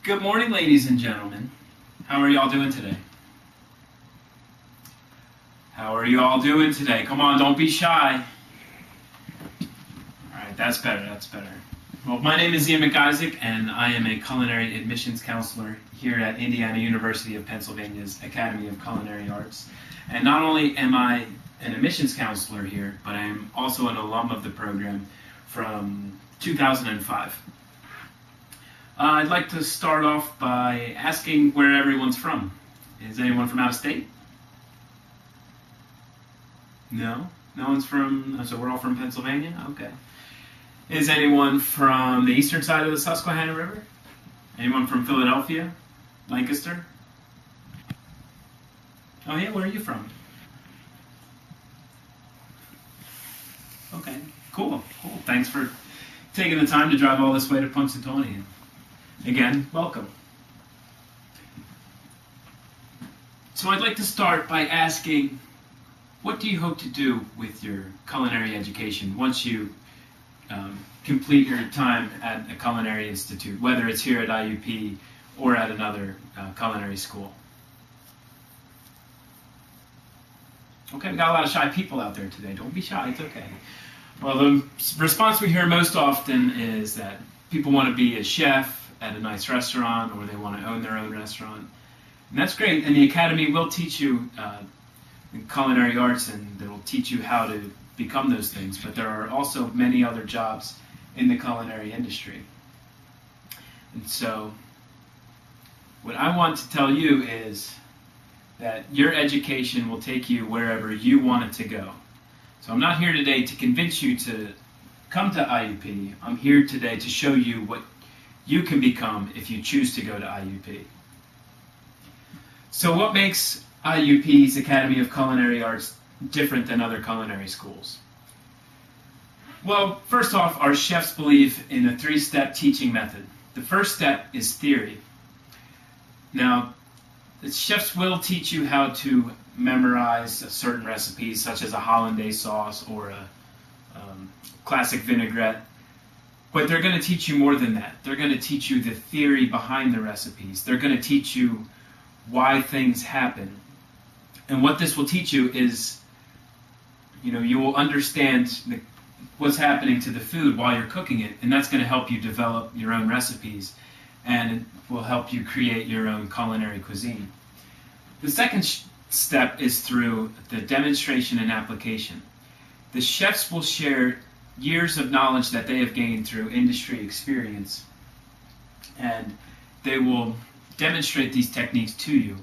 Good morning, ladies and gentlemen. How are y'all doing today? How are you all doing today? Come on, don't be shy. All right, that's better, that's better. Well, my name is Ian McIsaac, and I am a culinary admissions counselor here at Indiana University of Pennsylvania's Academy of Culinary Arts. And not only am I an admissions counselor here, but I am also an alum of the program from 2005. I'd like to start off by asking where everyone's from. Is anyone from out of state? No? No one's from, so we're all from Pennsylvania? Okay. Is anyone from the eastern side of the Susquehanna River? Anyone from Philadelphia? Lancaster? Oh yeah, where are you from? Okay, cool. Thanks for taking the time to drive all this way to Punxsutawney. Again, welcome. So I'd like to start by asking, what do you hope to do with your culinary education once you complete your time at a culinary institute, whether it's here at IUP or at another culinary school? Okay, we got a lot of shy people out there today. Don't be shy, it's okay. Well, the response we hear most often is that people want to be a chef at a nice restaurant, or they want to own their own restaurant. And that's great, and the Academy will teach you culinary arts, and they will teach you how to become those things, but there are also many other jobs in the culinary industry. And so, what I want to tell you is that your education will take you wherever you want it to go. So I'm not here today to convince you to come to IUP. I'm here today to show you what you can become if you choose to go to IUP. So what makes IUP's Academy of Culinary Arts different than other culinary schools? Well, first off, our chefs believe in a three-step teaching method. The first step is theory. Now, the chefs will teach you how to memorize certain recipes, such as a hollandaise sauce or a classic vinaigrette. But they're going to teach you more than that. They're going to teach you the theory behind the recipes. They're going to teach you why things happen. And what this will teach you is, you will understand what's happening to the food while you're cooking it, and that's going to help you develop your own recipes, and it will help you create your own culinary cuisine. The second step is through the demonstration and application. The chefs will share years of knowledge that they have gained through industry experience, and they will demonstrate these techniques to you,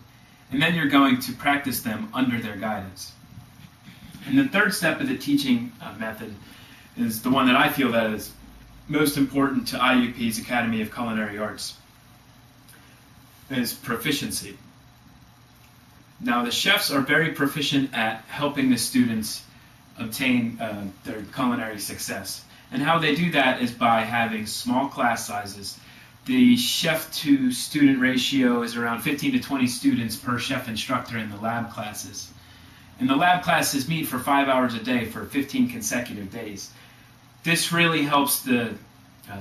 and then you're going to practice them under their guidance. And the third step of the teaching method is the one that I feel that is most important to IUP's Academy of Culinary Arts, is proficiency. Now, the chefs are very proficient at helping the students obtain their culinary success. And how they do that is by having small class sizes. The chef-to-student ratio is around 15 to 20 students per chef instructor in the lab classes. And the lab classes meet for 5 hours a day for 15 consecutive days. This really helps the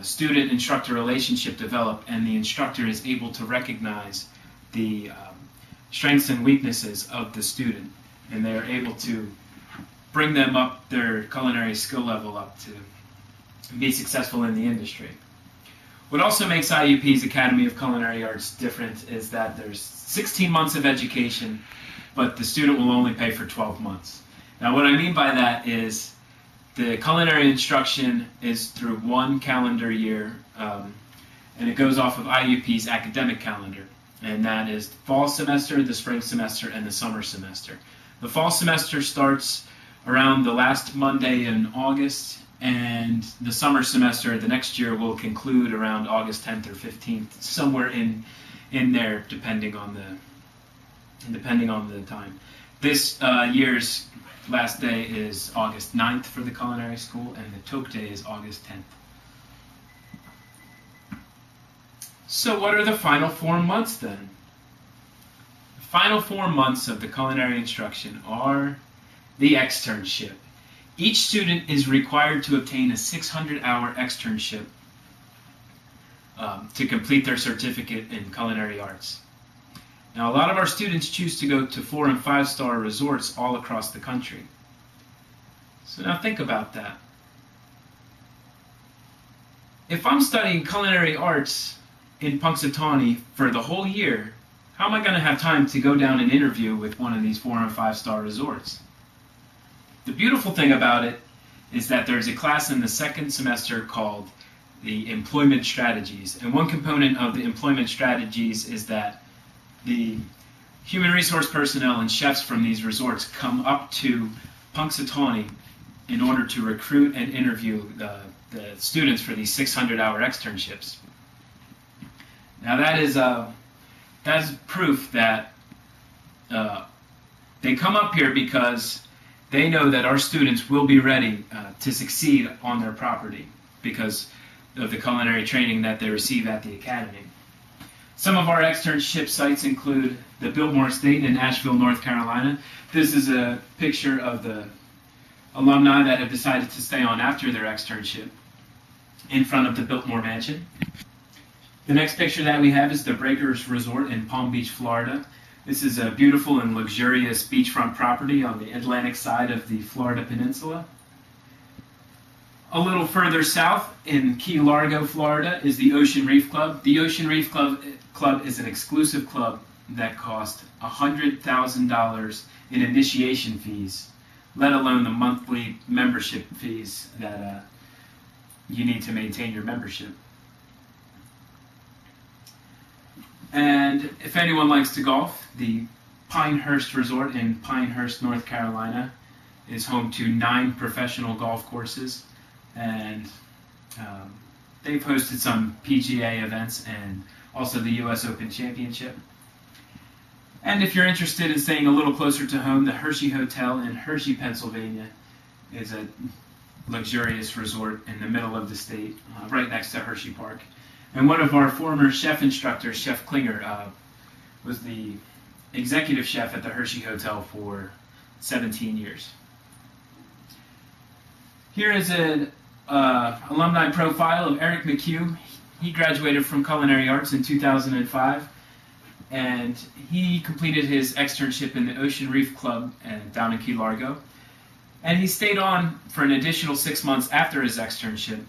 student-instructor relationship develop, and the instructor is able to recognize the strengths and weaknesses of the student, and they are able to bring them up, their culinary skill level up, to be successful in the industry. What also makes IUP's Academy of Culinary Arts different is that there's 16 months of education, but the student will only pay for 12 months. Now, what I mean by that is the culinary instruction is through one calendar year, and it goes off of IUP's academic calendar, and that is the fall semester, the spring semester, and the summer semester. The fall semester starts around the last Monday in August, and the summer semester the next year will conclude around August 10th or 15th, somewhere in there, depending on the time. This year's last day is August 9th for the culinary school, and the Toke Day is August 10th. So what are the final 4 months then? The final 4 months of the culinary instruction are the externship. Each student is required to obtain a 600-hour externship to complete their certificate in culinary arts. Now, a lot of our students choose to go to 4- and 5-star resorts all across the country. So now think about that. If I'm studying culinary arts in Punxsutawney for the whole year, how am I going to have time to go down and interview with one of these 4- and 5-star resorts? The beautiful thing about it is that there's a class in the second semester called the Employment Strategies. And one component of the Employment Strategies is that the human resource personnel and chefs from these resorts come up to Punxsutawney in order to recruit and interview the students for these 600-hour externships. Now that is proof that they come up here because they know that our students will be ready to succeed on their property because of the culinary training that they receive at the academy. Some of our externship sites include the Biltmore Estate in Asheville, North Carolina. This is a picture of the alumni that have decided to stay on after their externship in front of the Biltmore Mansion. The next picture that we have is the Breakers Resort in Palm Beach, Florida. This is a beautiful and luxurious beachfront property on the Atlantic side of the Florida Peninsula. A little further south in Key Largo, Florida, is the Ocean Reef Club. The Ocean Reef Club is an exclusive club that costs $100,000 in initiation fees, let alone the monthly membership fees that you need to maintain your membership. And if anyone likes to golf, the Pinehurst Resort in Pinehurst, North Carolina is home to 9 professional golf courses, and they've hosted some PGA events and also the US Open Championship. And if you're interested in staying a little closer to home, the Hershey Hotel in Hershey, Pennsylvania is a luxurious resort in the middle of the state, right next to Hershey Park. And one of our former chef instructors, Chef Klinger, was the executive chef at the Hershey Hotel for 17 years. Here is an alumni profile of Eric McHugh. He graduated from Culinary Arts in 2005, and he completed his externship in the Ocean Reef Club down in Key Largo. And he stayed on for an additional 6 months after his externship.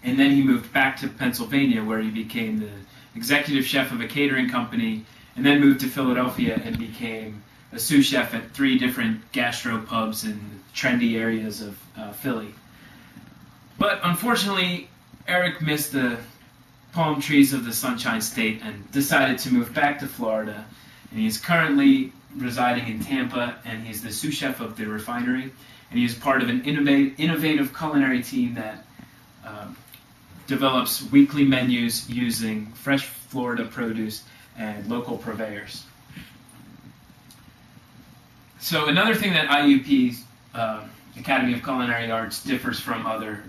And then he moved back to Pennsylvania, where he became the executive chef of a catering company, and then moved to Philadelphia and became a sous chef at 3 different gastro pubs in trendy areas of Philly. But unfortunately, Eric missed the palm trees of the Sunshine State and decided to move back to Florida. And he is currently residing in Tampa, and he's the sous chef of the refinery. And he is part of an innovative culinary team that develops weekly menus using fresh Florida produce and local purveyors. So another thing that IUP's Academy of Culinary Arts differs from other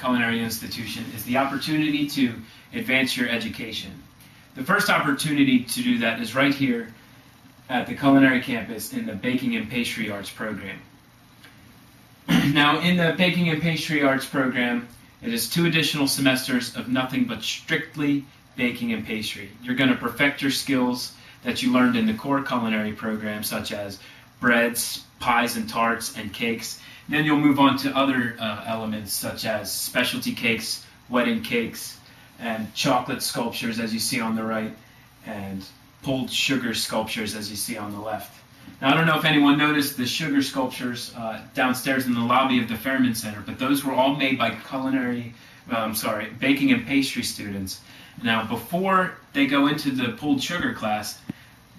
culinary institutions is the opportunity to advance your education. The first opportunity to do that is right here at the culinary campus in the Baking and Pastry Arts program. Now, in the Baking and Pastry Arts program, it is 2 additional semesters of nothing but strictly baking and pastry. You're going to perfect your skills that you learned in the core culinary program, such as breads, pies and tarts, and cakes. And then you'll move on to other elements, such as specialty cakes, wedding cakes, and chocolate sculptures, as you see on the right, and pulled sugar sculptures, as you see on the left. Now, I don't know if anyone noticed the sugar sculptures downstairs in the lobby of the Fairman Center, but those were all made by baking and pastry students. Now, before they go into the pulled sugar class,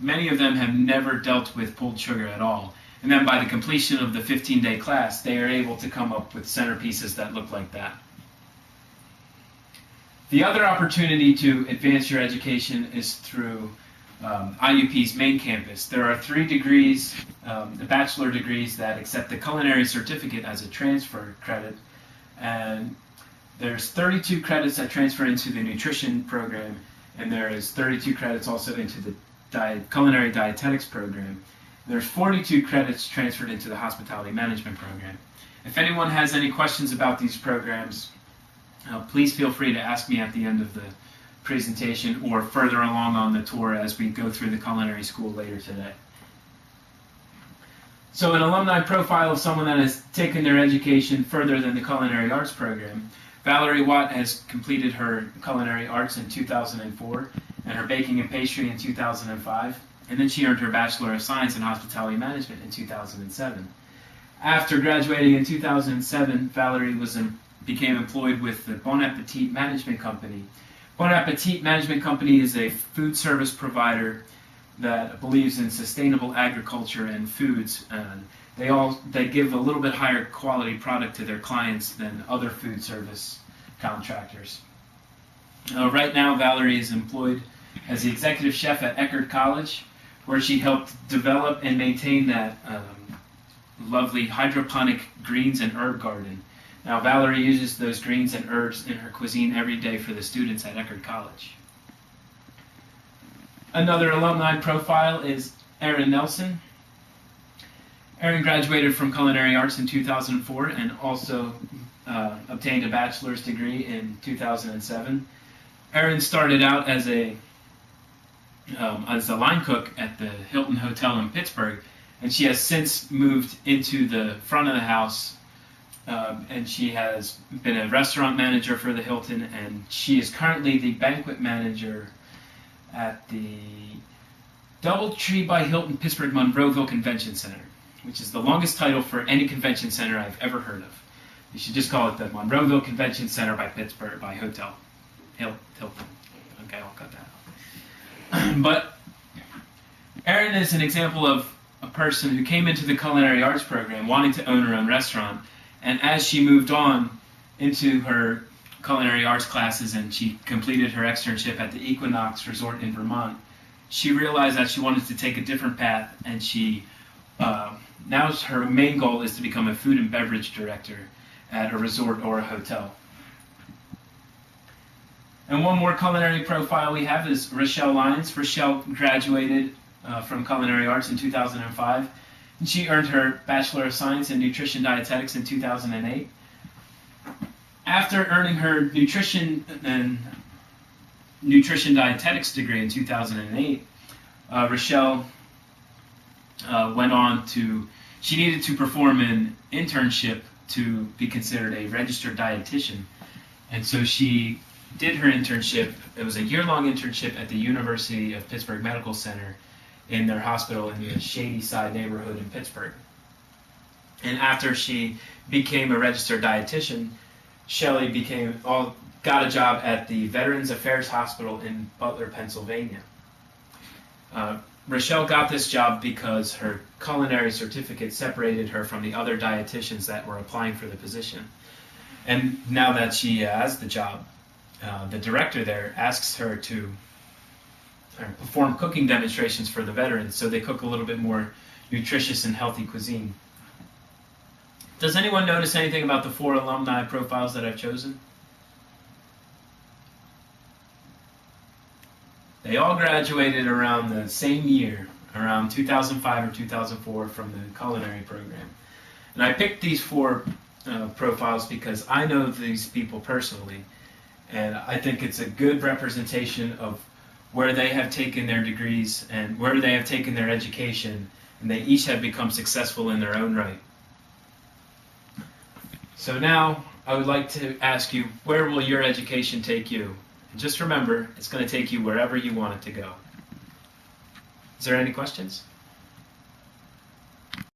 many of them have never dealt with pulled sugar at all. And then by the completion of the 15-day class, they are able to come up with centerpieces that look like that. The other opportunity to advance your education is through IUP's main campus. There are 3 degrees, the bachelor degrees that accept the culinary certificate as a transfer credit, and there's 32 credits that transfer into the nutrition program, and there is 32 credits also into the culinary dietetics program. There's 42 credits transferred into the hospitality management program. If anyone has any questions about these programs, please feel free to ask me at the end of the presentation or further along on the tour as we go through the culinary school later today. So an alumni profile of someone that has taken their education further than the culinary arts program. Valerie Watt has completed her culinary arts in 2004 and her baking and pastry in 2005, and then she earned her Bachelor of Science in Hospitality Management in 2007. After graduating in 2007, Valerie became employed with the Bon Appetit Management Company. Bon Appetit Management Company is a food service provider that believes in sustainable agriculture and foods. They give a little bit higher quality product to their clients than other food service contractors. Right now, Valerie is employed as the executive chef at Eckerd College, where she helped develop and maintain that lovely hydroponic greens and herb garden. Now, Valerie uses those greens and herbs in her cuisine every day for the students at Eckerd College. Another alumni profile is Erin Nelson. Erin graduated from Culinary Arts in 2004 and also obtained a bachelor's degree in 2007. Erin started out as a line cook at the Hilton Hotel in Pittsburgh, and she has since moved into the front of the house, and she has been a restaurant manager for the Hilton, and she is currently the banquet manager at the DoubleTree by Hilton Pittsburgh Monroeville Convention Center, which is the longest title for any convention center I've ever heard of. You should just call it the Monroeville Convention Center by Pittsburgh by Hilton. Okay, I'll cut that out. But Erin is an example of a person who came into the culinary arts program wanting to own her own restaurant, and as she moved on into her culinary arts classes and she completed her externship at the Equinox Resort in Vermont, she realized that she wanted to take a different path, and she now her main goal is to become a food and beverage director at a resort or a hotel. And one more culinary profile we have is Rochelle Lyons. Rochelle graduated from Culinary Arts in 2005, and she earned her Bachelor of Science in Nutrition Dietetics in 2008. After earning her nutrition dietetics degree in 2008, Rochelle went on she needed to perform an internship to be considered a registered dietitian. And so she did her internship. It was a year-long internship at the University of Pittsburgh Medical Center in their hospital in the Shady Side neighborhood in Pittsburgh. And after she became a registered dietitian, Shelley got a job at the Veterans Affairs Hospital in Butler, Pennsylvania. Rochelle got this job because her culinary certificate separated her from the other dietitians that were applying for the position. And now that she has the job, the director there asks her to perform cooking demonstrations for the veterans so they cook a little bit more nutritious and healthy cuisine. Does anyone notice anything about the 4 alumni profiles that I've chosen? They all graduated around the same year, around 2005 or 2004 from the culinary program. And I picked these 4 profiles because I know these people personally, and I think it's a good representation of where they have taken their degrees and where they have taken their education, and they each have become successful in their own right. So now I would like to ask you, where will your education take you? And just remember, it's going to take you wherever you want it to go. Is there any questions?